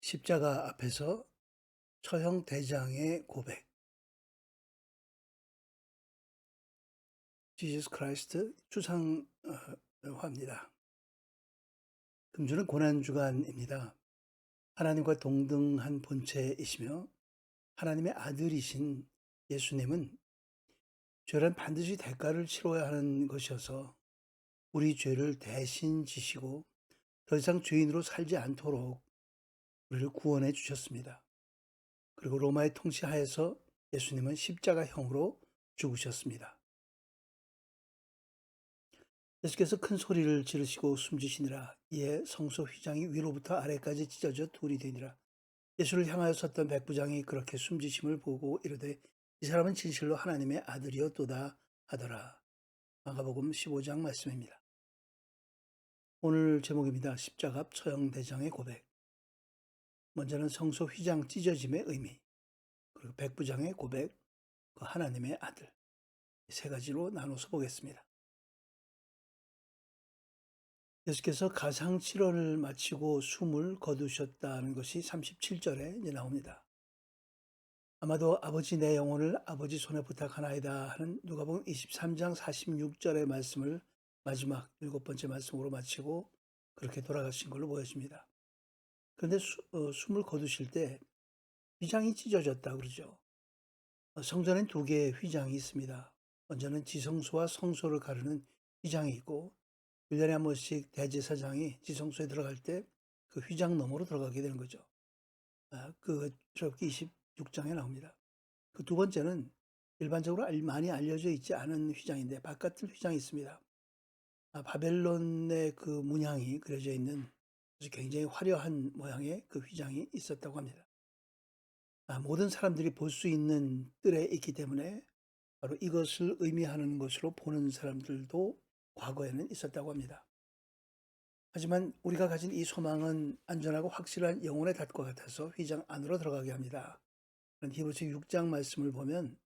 십자가 앞에서 처형 대장의 고백. 지저스 크라이스트 추상화입니다. 금주는 고난주간입니다. 하나님과 동등한 본체이시며 하나님의 아들이신 예수님은 죄란 반드시 대가를 치러야 하는 것이어서 우리 죄를 대신 지시고 더 이상 죄인으로 살지 않도록 우리를 구원해 주셨습니다. 그리고 로마의 통치하에서 예수님은 십자가형으로 죽으셨습니다. 예수께서 큰 소리를 지르시고 숨지시니라. 이에 성소 휘장이 위로부터 아래까지 찢어져 둘이 되니라. 예수를 향하여 섰던 백부장이 그렇게 숨지심을 보고 이르되 이 사람은 진실로 하나님의 아들이었도다 하더라. 마가복음 15장 말씀입니다. 오늘 제목입니다. 십자가 앞 처형대장의 고백. 먼저는 성소 휘장 찢어짐의 의미, 그리고 백부장의 고백, 그 하나님의 아들, 세 가지로 나눠서 보겠습니다. 예수께서 가상칠언을 마치고 숨을 거두셨다는 것이 37절에 나옵니다. 아마도 아버지 내 영혼을 아버지 손에 부탁하나이다 하는 누가복음 23장 46절의 말씀을 마지막 7번째 말씀으로 마치고 그렇게 돌아가신 걸로 보여집니다. 그런데 숨을 거두실 때 휘장이 찢어졌다 그러죠. 성전엔 두 개의 휘장이 있습니다. 먼저는 지성소와 성소를 가르는 휘장이 있고 1년에 한 번씩 대제사장이 지성소에 들어갈 때 그 휘장 너머로 들어가게 되는 거죠. 그 출애굽기 26장에 나옵니다. 그 두 번째는 일반적으로 많이 알려져 있지 않은 휘장인데 바깥을 휘장이 있습니다. 바벨론의 그 문양이 그려져 있는 아주 굉장히 화려한 모양의 그 휘장이 있었다고 합니다. 모든 사람들이 볼 수 있는 뜰에 있기 때문에 바로 이것을 의미하는 것으로 보는 사람들도 과거에는 있었다고 합니다. 하지만 우리가 가진 이 소망은 안전하고 확실한 영혼의 닷과 같아서 휘장 안으로 들어가게 합니다. 히브리서 6장 말씀을 보면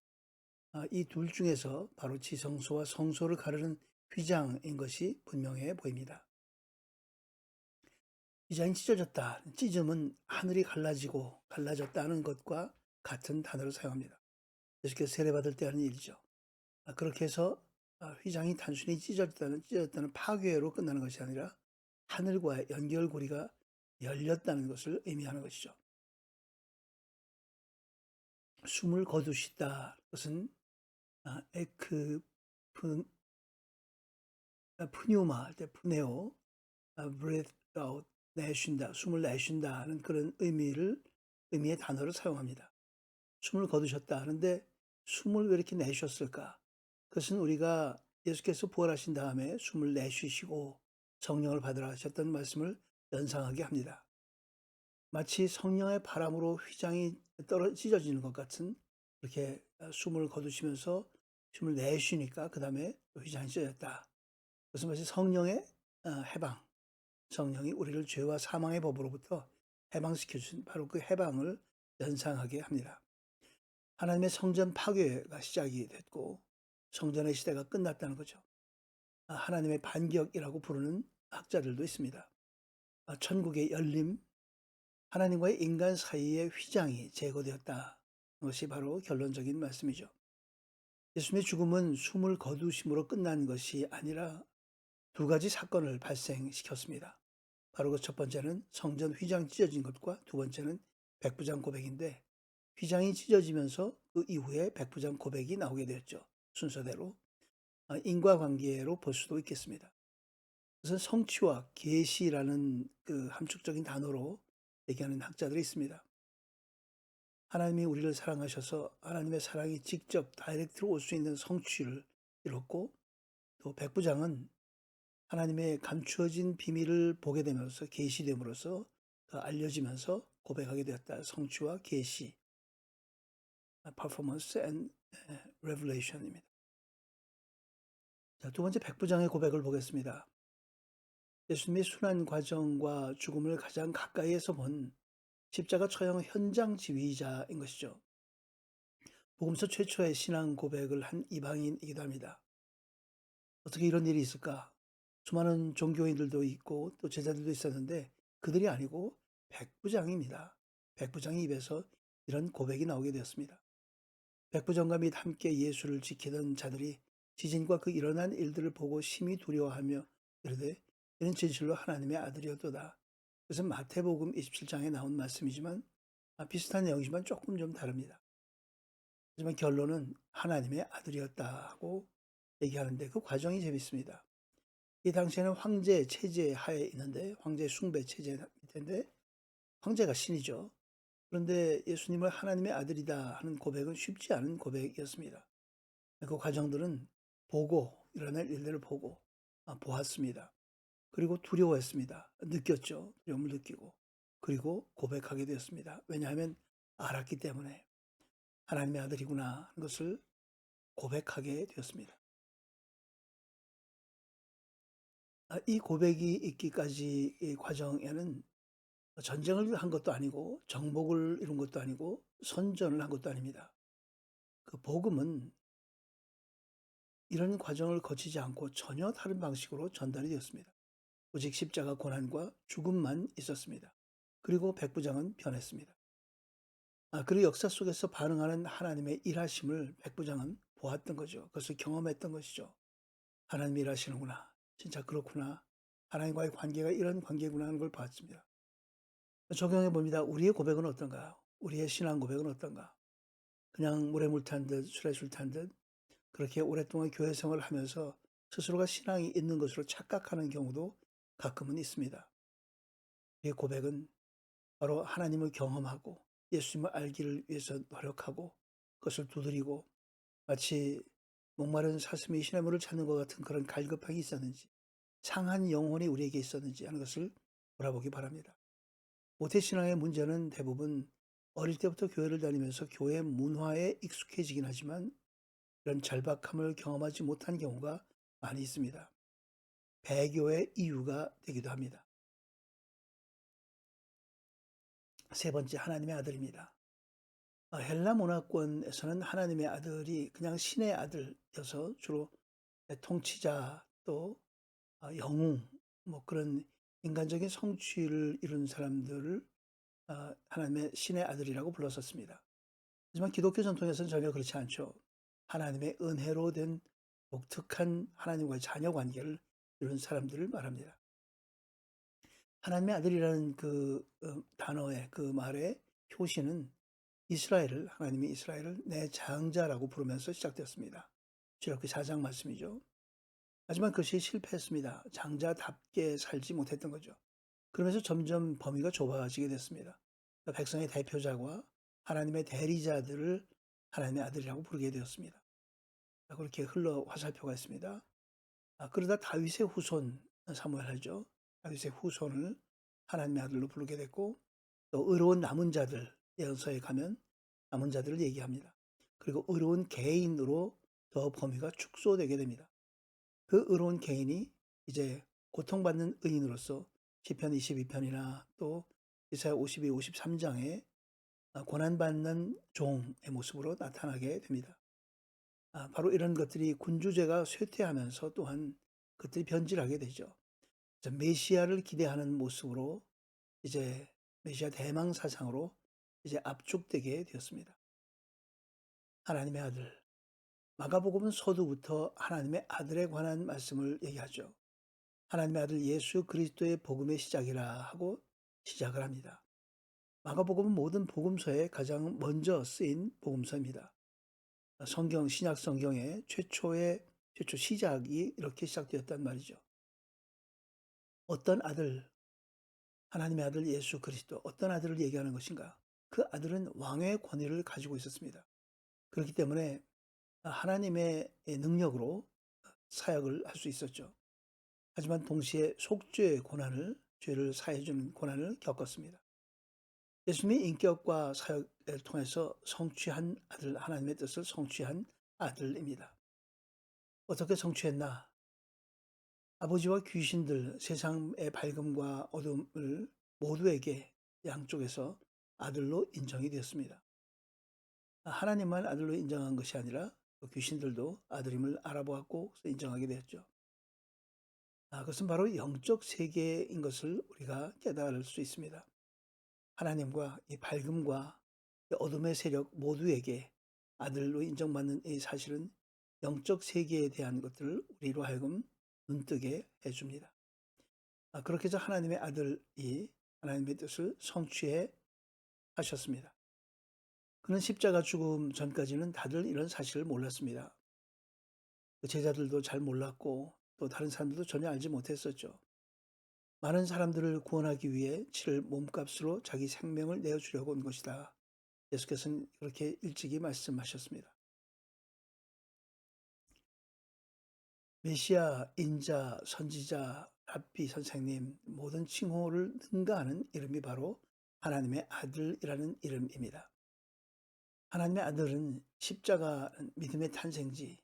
이 둘 중에서 바로 지성소와 성소를 가르는 휘장인 것이 분명해 보입니다. 휘장이 찢어졌다. 찢음은 하늘이 갈라졌다는 것과 같은 단어를 사용합니다. 예수께서 세례받을 때 하는 일이죠. 그렇게 해서 휘장이 단순히 찢어졌다는 파괴로 끝나는 것이 아니라 하늘과의 연결고리가 열렸다는 것을 의미하는 것이죠. 숨을 거두시다. 그것은 에크 푸뉴마 할 때 푸네오, breathe out, 내쉰다, 숨을 내쉰다 하는 그런 의미의 단어를 사용합니다. 숨을 거두셨다 하는데 숨을 왜 이렇게 내쉬었을까? 그것은 우리가 예수께서 부활하신 다음에 숨을 내쉬시고 성령을 받으라 하셨던 말씀을 연상하게 합니다. 마치 성령의 바람으로 휘장이 찢어지는 것 같은 그렇게 숨을 거두시면서 숨을 내쉬니까 그 다음에 휘장이 찢어졌다. 그것은 마치 성령의 해방, 성령이 우리를 죄와 사망의 법으로부터 해방시켜 주신 바로 그 해방을 연상하게 합니다. 하나님의 성전 파괴가 시작이 됐고 성전의 시대가 끝났다는 거죠. 하나님의 반격이라고 부르는 학자들도 있습니다. 천국의 열림, 하나님과의 인간 사이의 휘장이 제거되었다. 것이 바로 결론적인 말씀이죠. 예수님의 죽음은 숨을 거두심으로 끝난 것이 아니라 두 가지 사건을 발생시켰습니다. 바로 그 첫 번째는 성전 휘장 찢어진 것과 두 번째는 백부장 고백인데 휘장이 찢어지면서 그 이후에 백부장 고백이 나오게 되었죠. 순서대로 인과관계로 볼 수도 있겠습니다. 그것은 성취와 계시라는 그 함축적인 단어로 얘기하는 학자들이 있습니다. 하나님이 우리를 사랑하셔서 하나님의 사랑이 직접 다이렉트로 올 수 있는 성취를 이뤘고 또 백부장은 하나님의 감추어진 비밀을 보게 되면서 계시됨으로써 알려지면서 고백하게 되었다. 성취와 계시, performance and revelation입니다. 자, 두 번째 백부장의 고백을 보겠습니다. 예수님의 순환 과정과 죽음을 가장 가까이에서 본 십자가 처형 현장 지휘자인 것이죠. 복음서 최초의 신앙 고백을 한 이방인이기도 합니다. 어떻게 이런 일이 있을까? 수많은 종교인들도 있고 또 제자들도 있었는데 그들이 아니고 백부장입니다. 백부장의 입에서 이런 고백이 나오게 되었습니다. 백부장과 및 함께 예수를 지키던 자들이 지진과 그 일어난 일들을 보고 심히 두려워하며 이르되 이는 진실로 하나님의 아들이었도다. 그것은 마태복음 27장에 나온 말씀이지만 비슷한 내용이지만 조금 좀 다릅니다. 하지만 결론은 하나님의 아들이었다고 얘기하는데 그 과정이 재밌습니다. 이 당시에는 황제 체제 하에 있는데 황제 숭배 체제 밑인데 황제가 신이죠. 그런데 예수님을 하나님의 아들이다 하는 고백은 쉽지 않은 고백이었습니다. 그 과정들은 보고 일어날 일들을 보고 보았습니다. 그리고 두려워했습니다. 느꼈죠. 두려움을 느끼고 그리고 고백하게 되었습니다. 왜냐하면 알았기 때문에 하나님의 아들이구나 하는 것을 고백하게 되었습니다. 이 고백이 있기까지 이 과정에는 전쟁을 한 것도 아니고 정복을 이룬 것도 아니고 선전을 한 것도 아닙니다. 그 복음은 이런 과정을 거치지 않고 전혀 다른 방식으로 전달이 되었습니다. 오직 십자가 고난과 죽음만 있었습니다. 그리고 백부장은 변했습니다. 그리고 역사 속에서 반응하는 하나님의 일하심을 백부장은 보았던 거죠. 그것을 경험했던 것이죠. 하나님이 일하시는구나. 진짜 그렇구나. 하나님과의 관계가 이런 관계구나 하는 걸 봤습니다. 적용해 봅니다. 우리의 고백은 어떤가요? 우리의 신앙 고백은 어떤가? 그냥 물에 물 탄 듯 술에 술 탄 듯 그렇게 오랫동안 교회 생활을 하면서 스스로가 신앙이 있는 것으로 착각하는 경우도 가끔은 있습니다. 우리의 고백은 바로 하나님을 경험하고 예수님을 알기를 위해서 노력하고 그것을 두드리고 마치 목마른 사슴이 시냇물을 찾는 것 같은 그런 갈급함이 있었는지 상한 영혼이 우리에게 있었는지 하는 것을 돌아보기 바랍니다. 모태신앙의 문제는 대부분 어릴 때부터 교회를 다니면서 교회 문화에 익숙해지긴 하지만 이런 절박함을 경험하지 못한 경우가 많이 있습니다. 배교의 이유가 되기도 합니다. 세 번째, 하나님의 아들입니다. 헬라 문화권에서는 하나님의 아들이 그냥 신의 아들이어서 주로 통치자 또 영웅 뭐 그런 인간적인 성취를 이룬 사람들을 하나님의 신의 아들이라고 불렀었습니다. 하지만 기독교 전통에서는 전혀 그렇지 않죠. 하나님의 은혜로 된 독특한 하나님과의 자녀 관계를 이룬 사람들을 말합니다. 하나님의 아들이라는 그 단어의 그 말의 표시는 이스라엘을 하나님이 이스라엘을 내 장자라고 부르면서 시작되었습니다. 출애굽기 4장 말씀이죠. 하지만 그것이 실패했습니다. 장자답게 살지 못했던 거죠. 그러면서 점점 범위가 좁아지게 됐습니다. 백성의 대표자와 하나님의 대리자들을 하나님의 아들이라고 부르게 되었습니다. 그렇게 흘러 화살표가 있습니다. 그러다 다윗의 후손 사무엘하죠. 다윗의 후손을 하나님의 아들로 부르게 됐고 또 의로운 남은 자들 예언서에 가면 남은 자들을 얘기합니다. 그리고 의로운 개인으로 더 범위가 축소되게 됩니다. 그 의로운 개인이 이제 고통받는 의인으로서 시편 22편이나 또 이사야 52, 53장에 고난받는 종의 모습으로 나타나게 됩니다. 바로 이런 것들이 군주제가 쇠퇴하면서 또한 그들이 변질하게 되죠. 메시아를 기대하는 모습으로 이제 메시아 대망 사상으로 이제 압축되게 되었습니다. 하나님의 아들. 마가복음은 서두부터 하나님의 아들에 관한 말씀을 얘기하죠. 하나님의 아들 예수 그리스도의 복음의 시작이라 하고 시작을 합니다. 마가복음은 모든 복음서에 가장 먼저 쓰인 복음서입니다. 성경, 신약 성경의 최초 시작이 이렇게 시작되었단 말이죠. 어떤 아들, 하나님의 아들 예수 그리스도, 어떤 아들을 얘기하는 것인가? 그 아들은 왕의 권위를 가지고 있었습니다. 그렇기 때문에 하나님의 능력으로 사역을 할 수 있었죠. 하지만 동시에 속죄의 고난을, 죄를 사해주는 고난을 겪었습니다. 예수님의 인격과 사역을 통해서 성취한 아들, 하나님의 뜻을 성취한 아들입니다. 어떻게 성취했나? 아버지와 귀신들, 세상의 밝음과 어둠을 모두에게 양쪽에서 아들로 인정이 되었습니다. 하나님만 아들로 인정한 것이 아니라 귀신들도 아들임을 알아보았고 인정하게 되었죠. 그것은 바로 영적 세계인 것을 우리가 깨달을 수 있습니다. 하나님과 이 밝음과 이 어둠의 세력 모두에게 아들로 인정받는 이 사실은 영적 세계에 대한 것들을 우리로 하여금 눈뜨게 해줍니다. 그렇게 해서 하나님의 아들이 하나님의 뜻을 성취해 하셨습니다. 그는 십자가 죽음 전까지는 다들 이런 사실을 몰랐습니다. 그 제자들도 잘 몰랐고 또 다른 사람들도 전혀 알지 못했었죠. 많은 사람들을 구원하기 위해 치를 몸값으로 자기 생명을 내어주려고 온 것이다. 예수께서는 그렇게 일찍이 말씀하셨습니다. 메시아, 인자, 선지자, 랍비 선생님 모든 칭호를 능가하는 이름이 바로 하나님의 아들이라는 이름입니다. 하나님의 아들은 십자가는 믿음의 탄생지,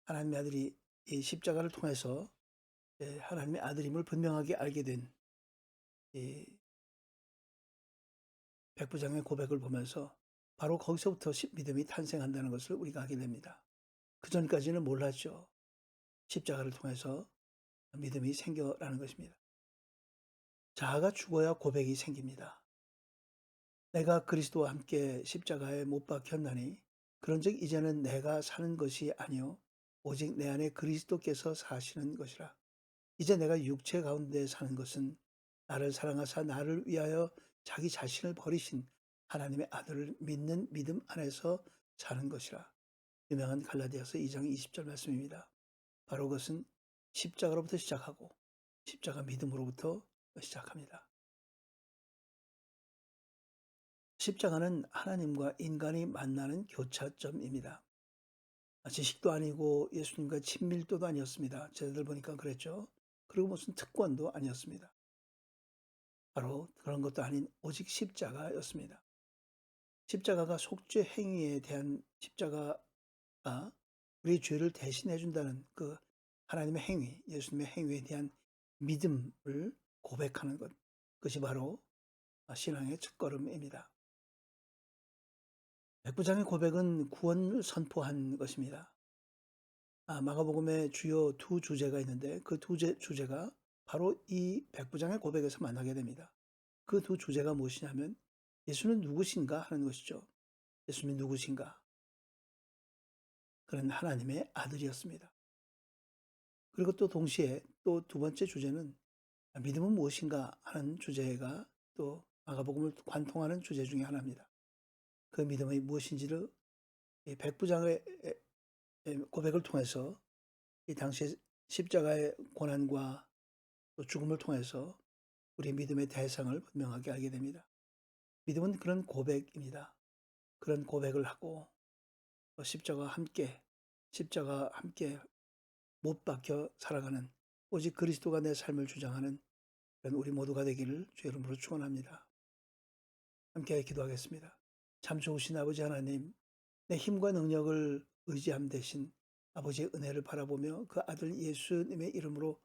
하나님의 아들이 이 십자가를 통해서 하나님의 아들임을 분명하게 알게 된 이 백부장의 고백을 보면서 바로 거기서부터 믿음이 탄생한다는 것을 우리가 알게 됩니다. 그 전까지는 몰랐죠. 십자가를 통해서 믿음이 생겨라는 것입니다. 자아가 죽어야 고백이 생깁니다. 내가 그리스도와 함께 십자가에 못 박혔나니 그런즉 이제는 내가 사는 것이 아니요 오직 내 안에 그리스도께서 사시는 것이라. 이제 내가 육체 가운데 사는 것은 나를 사랑하사 나를 위하여 자기 자신을 버리신 하나님의 아들을 믿는 믿음 안에서 사는 것이라. 유명한 갈라디아서 2장 20절 말씀입니다. 바로 그것은 십자가로부터 시작하고 십자가 믿음으로부터 시작합니다. 십자가는 하나님과 인간이 만나는 교차점입니다. 지식도 아니고 예수님과 친밀도도 아니었습니다. 제자들 보니까 그랬죠. 그리고 무슨 특권도 아니었습니다. 바로 그런 것도 아닌 오직 십자가였습니다. 십자가가 속죄 행위에 대한 십자가가 우리 죄를 대신해 준다는 그 하나님의 행위, 예수님의 행위에 대한 믿음을 고백하는 것, 그것이 바로 신앙의 첫걸음입니다. 백부장의 고백은 구원을 선포한 것입니다. 마가복음에 주요 두 주제가 있는데 그 두 주제가 바로 이 백부장의 고백에서 만나게 됩니다. 그 두 주제가 무엇이냐면 예수는 누구신가 하는 것이죠. 예수님이 누구신가? 그는 하나님의 아들이었습니다. 그리고 또 동시에 또 두 번째 주제는 믿음은 무엇인가 하는 주제가 또 마가복음을 관통하는 주제 중에 하나입니다. 그 믿음이 무엇인지를 이 백부장의 고백을 통해서 이 당시의 십자가의 고난과 또 죽음을 통해서 우리 믿음의 대상을 분명하게 알게 됩니다. 믿음은 그런 고백입니다. 그런 고백을 하고 십자가와 함께 못 박혀 살아가는 오직 그리스도가 내 삶을 주장하는 그런 우리 모두가 되기를 주의 이름으로 축원합니다. 함께 기도하겠습니다. 참 좋으신 아버지 하나님, 내 힘과 능력을 의지함 대신 아버지의 은혜를 바라보며 그 아들 예수님의 이름으로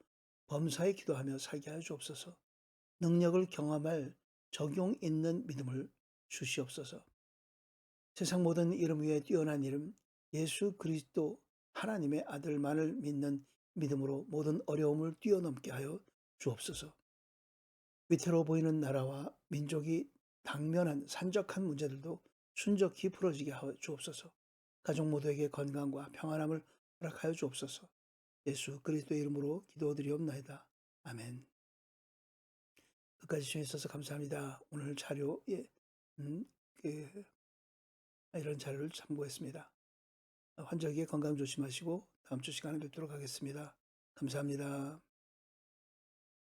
범사에 기도하며 살게 하여 주옵소서. 능력을 경험할 적용 있는 믿음을 주시옵소서. 세상 모든 이름 위에 뛰어난 이름 예수 그리스도 하나님의 아들만을 믿는 믿음으로 모든 어려움을 뛰어넘게 하여 주옵소서. 위태로워 보이는 나라와 민족이 당면한 산적한 문제들도 순적히 풀어지게 하여 주옵소서. 가족 모두에게 건강과 평안함을 허락하여 주옵소서. 예수 그리스도의 이름으로 기도드리옵나이다. 아멘. 끝까지 주셔서 감사합니다. 오늘 자료에 이런 자료를 참고했습니다. 환절기에 건강 조심하시고 다음 주 시간에 뵙도록 하겠습니다. 감사합니다.